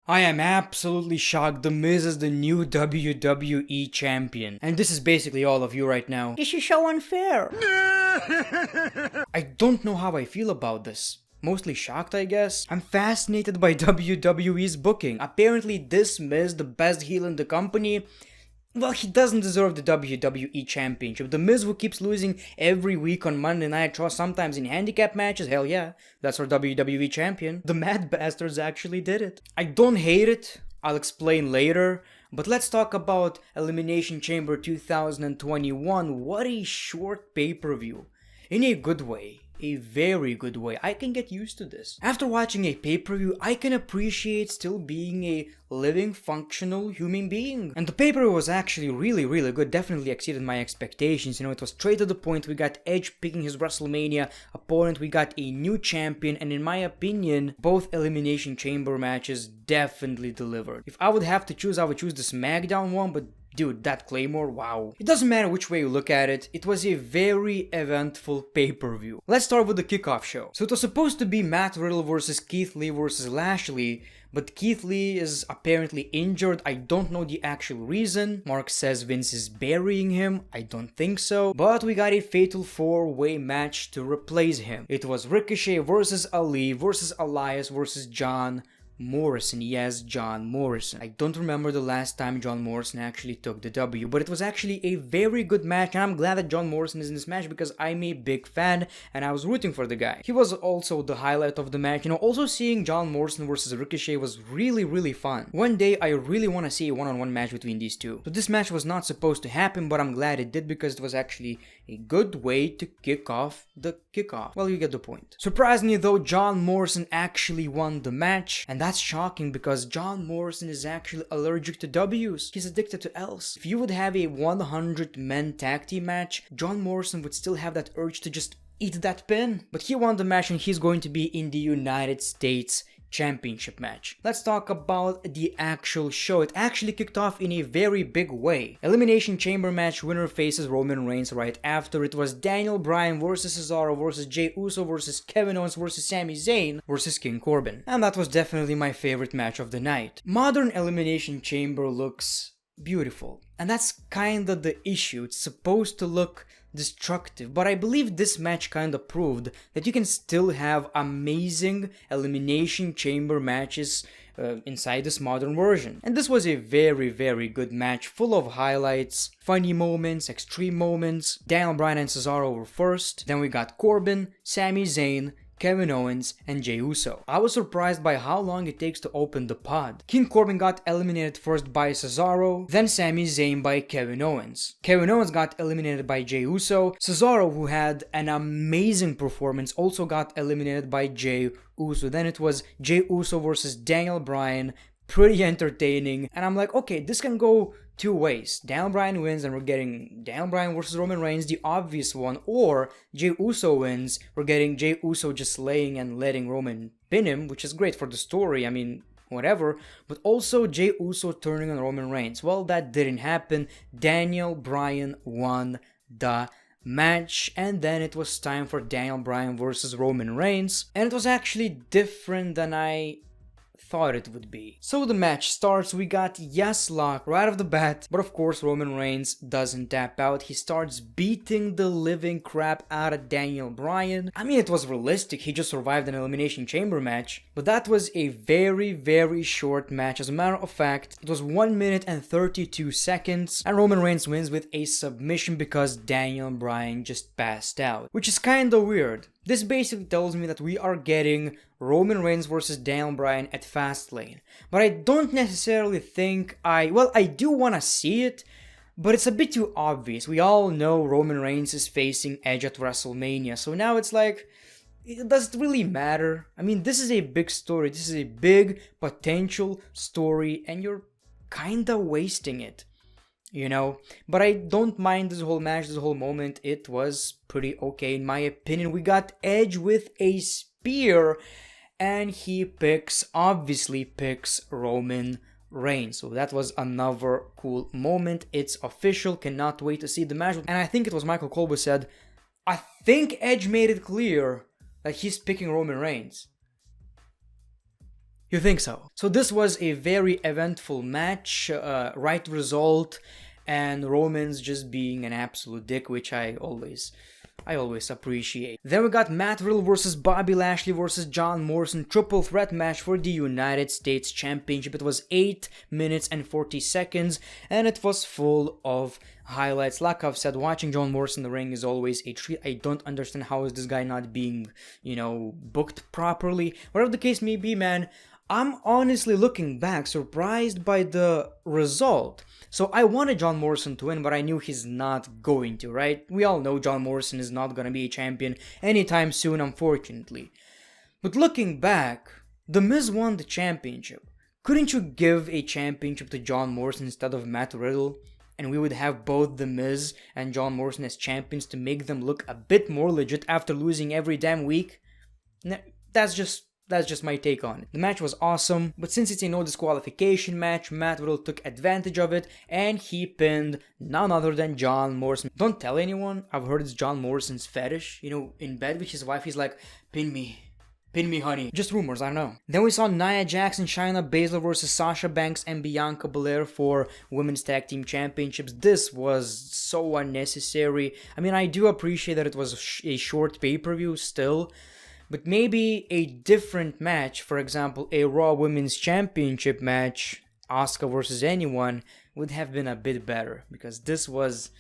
I am absolutely shocked. The Miz is the new WWE Champion. And this is basically all of you right now. This is so unfair. I don't know how I feel about this. Mostly shocked, I guess. I'm fascinated by WWE's booking. Apparently this Miz, the best heel in the company, well, he doesn't deserve the WWE Championship. The Miz, who keeps losing every week on Monday Night Raw, sometimes in handicap matches, hell yeah, that's our WWE Champion. The Mad Bastards actually did it. I don't hate it, I'll explain later, but let's talk about Elimination Chamber 2021. What a short pay-per-view. In a good way. A very good way. I can get used to this. After watching a pay-per-view, I can appreciate still being a living, functional human being. And the pay-per-view was actually really good. Definitely exceeded my expectations. You know, it was straight to the point. We got Edge picking his WrestleMania opponent. We got a new champion. And in my opinion, both Elimination Chamber matches definitely delivered. If I would have to choose, I would choose the SmackDown one, but dude, that Claymore, wow. It doesn't matter which way you look at it, it was a very eventful pay-per-view. Let's start with the kickoff show. So it was supposed to be Matt Riddle versus Keith Lee versus Lashley, but Keith Lee is apparently injured. I don't know the actual reason. Mark says Vince is burying him. I don't think so. But we got a fatal 4-way match to replace him. It was Ricochet versus Ali versus Elias versus John Morrison. Yes, John Morrison. I don't remember the last time John Morrison actually took the W, but it was actually a very good match, and I'm glad that John Morrison is in this match because I'm a big fan and I was rooting for the guy. He was also the highlight of the match. You know, also seeing John Morrison versus Ricochet was really fun. One day I really want to see a one-on-one match between these two. So this match was not supposed to happen, but I'm glad it did because it was actually a good way to kick off the kickoff. Well, you get the point. Surprisingly though, John Morrison actually won the match, and that's shocking because John Morrison is actually allergic to W's. He's addicted to L's. If you would have a 100-man tag team match, John Morrison would still have that urge to just eat that pin. But he won the match and he's going to be in the United States Championship match. Let's talk about the actual show. It actually kicked off in a very big way. Elimination Chamber match, winner faces Roman Reigns. Right after it was Daniel Bryan versus Cesaro versus Jey Uso versus Kevin Owens versus Sami Zayn versus King Corbin. And that was definitely my favorite match of the night. Modern Elimination Chamber looks beautiful. And that's kinda the issue. It's supposed to look destructive, but I believe this match kinda proved that you can still have amazing Elimination Chamber matches inside this modern version. And this was a very good match, full of highlights, funny moments, extreme moments. Daniel Bryan and Cesaro were first, then we got Corbin, Sami Zayn, Kevin Owens, and Jey Uso. I was surprised by how long it takes to open the pod. King Corbin got eliminated first by Cesaro, then Sami Zayn by Kevin Owens. Kevin Owens got eliminated by Jey Uso. Cesaro, who had an amazing performance, also got eliminated by Jey Uso. Then it was Jey Uso versus Daniel Bryan. Pretty entertaining, and I'm like, okay, this can go two ways. Daniel Bryan wins and we're getting Daniel Bryan versus Roman Reigns, the obvious one, or Jey Uso wins, we're getting Jey Uso just laying and letting Roman pin him, which is great for the story, I mean, whatever, but also Jey Uso turning on Roman Reigns. Well, that didn't happen. Daniel Bryan won the match, and then it was time for Daniel Bryan versus Roman Reigns, and it was actually different than I thought it would be. So the match starts, we got yes lock right off the bat, but of course Roman Reigns doesn't tap out. He starts beating the living crap out of Daniel Bryan. I mean, it was realistic, he just survived an Elimination Chamber match, but that was a very short match. As a matter of fact, it was 1 minute and 32 seconds, and Roman Reigns wins with a submission because Daniel Bryan just passed out, which is kinda weird. This basically tells me that we are getting Roman Reigns versus Daniel Bryan at Fastlane. But I don't necessarily think I do want to see it, but it's a bit too obvious. We all know Roman Reigns is facing Edge at WrestleMania, so now it's like, does it really matter? I mean, this is a big story, this is a big potential story, and you're kinda wasting it. You know, but I don't mind this whole match, this whole moment. It was pretty okay in my opinion. We got Edge with a spear, and he obviously picks Roman Reigns. So that was another cool moment. It's official, cannot wait to see the match. And I think it was Michael Cole who said, I think Edge made it clear that he's picking Roman Reigns. You think so? So this was a very eventful match, right result, and Roman's just being an absolute dick, which I always appreciate. Then we got Matt Riddle versus Bobby Lashley versus John Morrison, triple threat match for the United States Championship. It was 8 minutes and 40 seconds, and it was full of highlights. Like I've said, watching John Morrison in the ring is always a treat. I don't understand how is this guy not being, booked properly. Whatever the case may be, man, I'm honestly looking back surprised by the result. So I wanted John Morrison to win, but I knew he's not going to, right? We all know John Morrison is not going to be a champion anytime soon, unfortunately. But looking back, The Miz won the championship. Couldn't you give a championship to John Morrison instead of Matt Riddle? And we would have both The Miz and John Morrison as champions to make them look a bit more legit after losing every damn week? That's just my take on it. The match was awesome, but since it's a no disqualification match, Matt Riddle took advantage of it and he pinned none other than John Morrison. Don't tell anyone, I've heard it's John Morrison's fetish. In bed with his wife, he's like, pin me, honey. Just rumors, I don't know. Then we saw Nia Jax and Shayna Baszler versus Sasha Banks and Bianca Belair for Women's Tag Team Championships. This was so unnecessary. I mean, I do appreciate that it was a short pay-per-view still, but maybe a different match, for example, a Raw Women's Championship match, Asuka versus anyone, would have been a bit better. Because this was,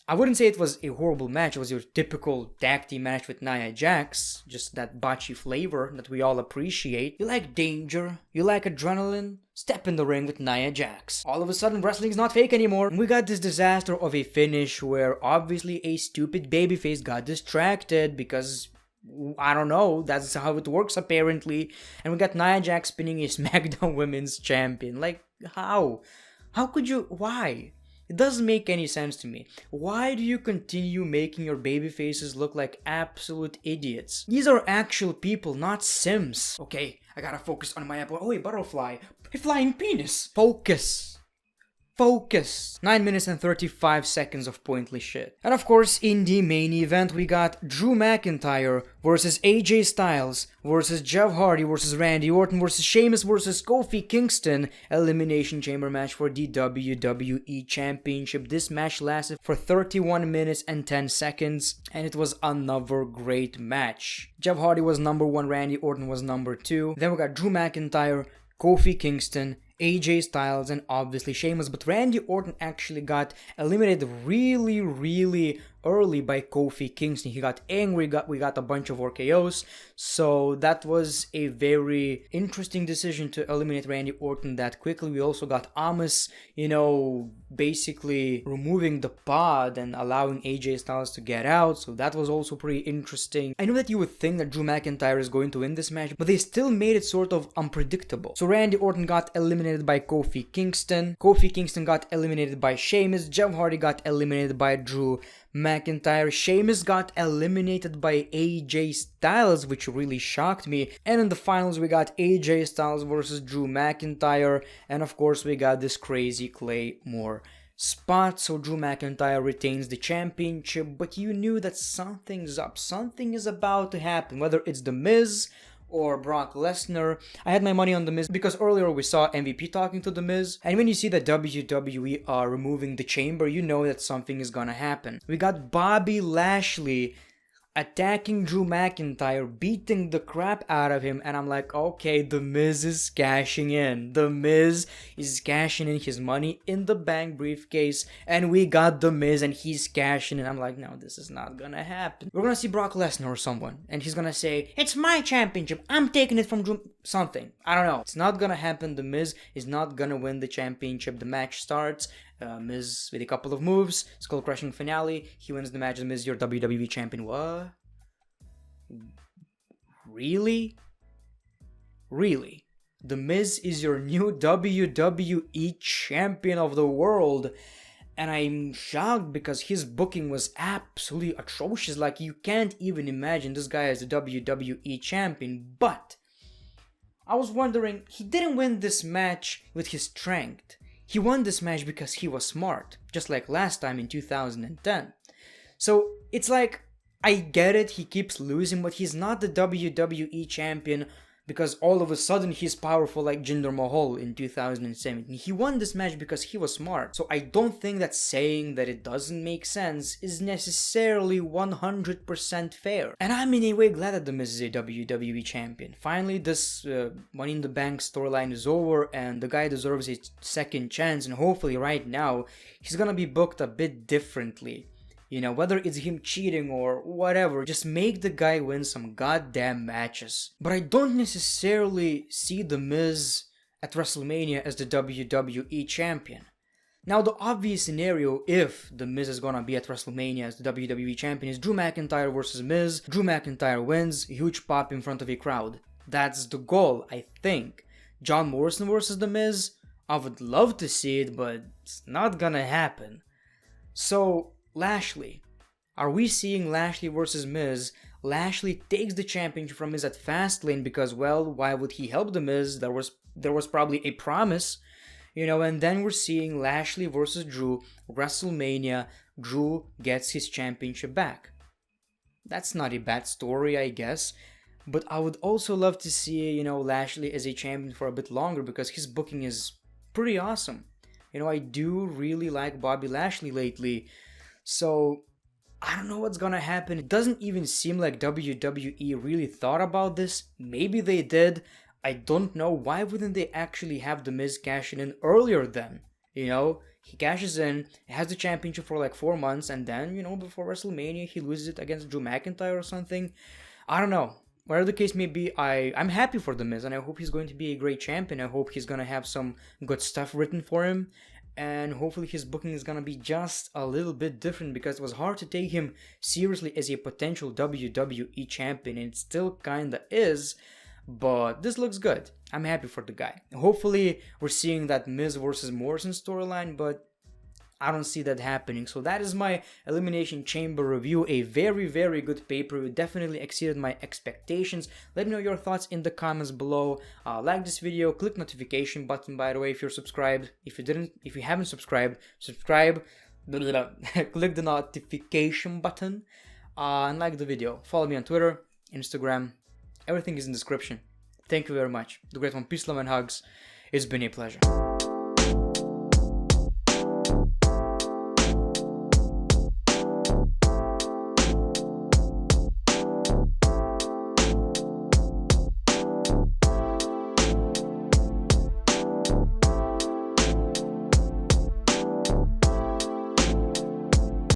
I wouldn't say it was a horrible match, it was your typical tag team match with Nia Jax, just that botchy flavor that we all appreciate. You like danger, you like adrenaline, step in the ring with Nia Jax. All of a sudden, wrestling's not fake anymore. We got this disaster of a finish where obviously a stupid babyface got distracted because, I don't know, that's how it works apparently. And we got Nia Jax pinning a SmackDown Women's Champion. Like, how? How could you? Why? It doesn't make any sense to me. Why do you continue making your babyfaces look like absolute idiots? These are actual people, not Sims. Okay, I gotta focus on my apple. Oh, a butterfly. A flying penis. Focus. 9 minutes and 35 seconds of pointless shit. And of course, in the main event, we got Drew McIntyre versus AJ Styles versus Jeff Hardy versus Randy Orton versus Sheamus versus Kofi Kingston. Elimination Chamber match for the WWE Championship. This match lasted for 31 minutes and 10 seconds, and it was another great match. Jeff Hardy was number 1, Randy Orton was number 2. Then we got Drew McIntyre, Kofi Kingston, AJ Styles, and obviously Sheamus, but Randy Orton actually got eliminated really early by Kofi Kingston. He got angry, we got a bunch of RKOs, so that was a very interesting decision to eliminate Randy Orton that quickly. We also got Amos, basically removing the pod and allowing AJ Styles to get out, so that was also pretty interesting. I know that you would think that Drew McIntyre is going to win this match, but they still made it sort of unpredictable. So Randy Orton got eliminated by Kofi Kingston. Kofi Kingston got eliminated by Sheamus. Jeff Hardy got eliminated by Drew McIntyre. Sheamus got eliminated by AJ Styles, which really shocked me. And in the finals, we got AJ Styles versus Drew McIntyre. And of course, we got this crazy Claymore spot. So Drew McIntyre retains the championship, but you knew that something's up. Something is about to happen, whether it's The Miz or Brock Lesnar. I had my money on The Miz because earlier we saw MVP talking to The Miz, and when you see that WWE are removing the chamber, you know that something is gonna happen. We got Bobby Lashley attacking Drew McIntyre, beating the crap out of him, and I'm like, okay, The Miz is cashing in. The Miz is cashing in his money in the bank briefcase, and we got The Miz and he's cashing in. I'm like, no, this is not gonna happen. We're gonna see Brock Lesnar or someone, and he's gonna say, it's my championship, I'm taking it from Drew, something. I don't know. It's not gonna happen. The Miz is not gonna win the championship. The match starts. Miz with a couple of moves, skull crushing finale. He wins the match. The Miz, your WWE champion. What? Really? The Miz is your new WWE champion of the world. And I'm shocked because his booking was absolutely atrocious. Like, you can't even imagine this guy as a WWE champion. But I was wondering, he didn't win this match with his strength. He won this match because he was smart, just like last time in 2010. So it's like, I get it, he keeps losing, but he's not the WWE champion because all of a sudden he's powerful like Jinder Mahal in 2017. He won this match because he was smart. So I don't think that saying that it doesn't make sense is necessarily 100% fair. And I'm in a way glad that The Miz is a WWE champion. Finally, this Money in the Bank storyline is over and the guy deserves a second chance, and hopefully right now he's gonna be booked a bit differently. You know, whether it's him cheating or whatever, just make the guy win some goddamn matches. But I don't necessarily see The Miz at WrestleMania as the WWE Champion. Now, the obvious scenario, if The Miz is gonna be at WrestleMania as the WWE Champion, is Drew McIntyre versus Miz. Drew McIntyre wins, huge pop in front of a crowd. That's the goal, I think. John Morrison versus The Miz, I would love to see it, but it's not gonna happen. So, Lashley. Are we seeing Lashley versus Miz? Lashley takes the championship from Miz at Fastlane because, well, why would he help The Miz? There was probably a promise, you know, and then we're seeing Lashley versus Drew, WrestleMania. Drew gets his championship back. That's not a bad story, I guess. But I would also love to see, you know, Lashley as a champion for a bit longer because his booking is pretty awesome. You know, I do really like Bobby Lashley lately. So, I don't know what's gonna happen. It doesn't even seem like WWE really thought about this. Maybe they did. I don't know. Why wouldn't they actually have The Miz cashing in earlier then? You know, he cashes in, has the championship for like 4 months, and then, you know, before WrestleMania, he loses it against Drew McIntyre or something. I don't know. Whatever the case may be, I'm happy for The Miz, and I hope he's going to be a great champion. I hope he's gonna have some good stuff written for him. And hopefully his booking is gonna be just a little bit different, because it was hard to take him seriously as a potential WWE champion, and it still kinda is, but this looks good. I'm happy for the guy. Hopefully we're seeing that Miz versus Morrison storyline, but I don't see that happening. So that is my Elimination Chamber review. A very, very good pay-per-view. Definitely exceeded my expectations. Let me know your thoughts in the comments below. Like this video, click notification button, by the way, if you're subscribed. If you haven't subscribed, subscribe. Click the notification button and like the video. Follow me on Twitter, Instagram. Everything is in the description. Thank you very much. The great one, peace, love, and hugs. It's been a pleasure.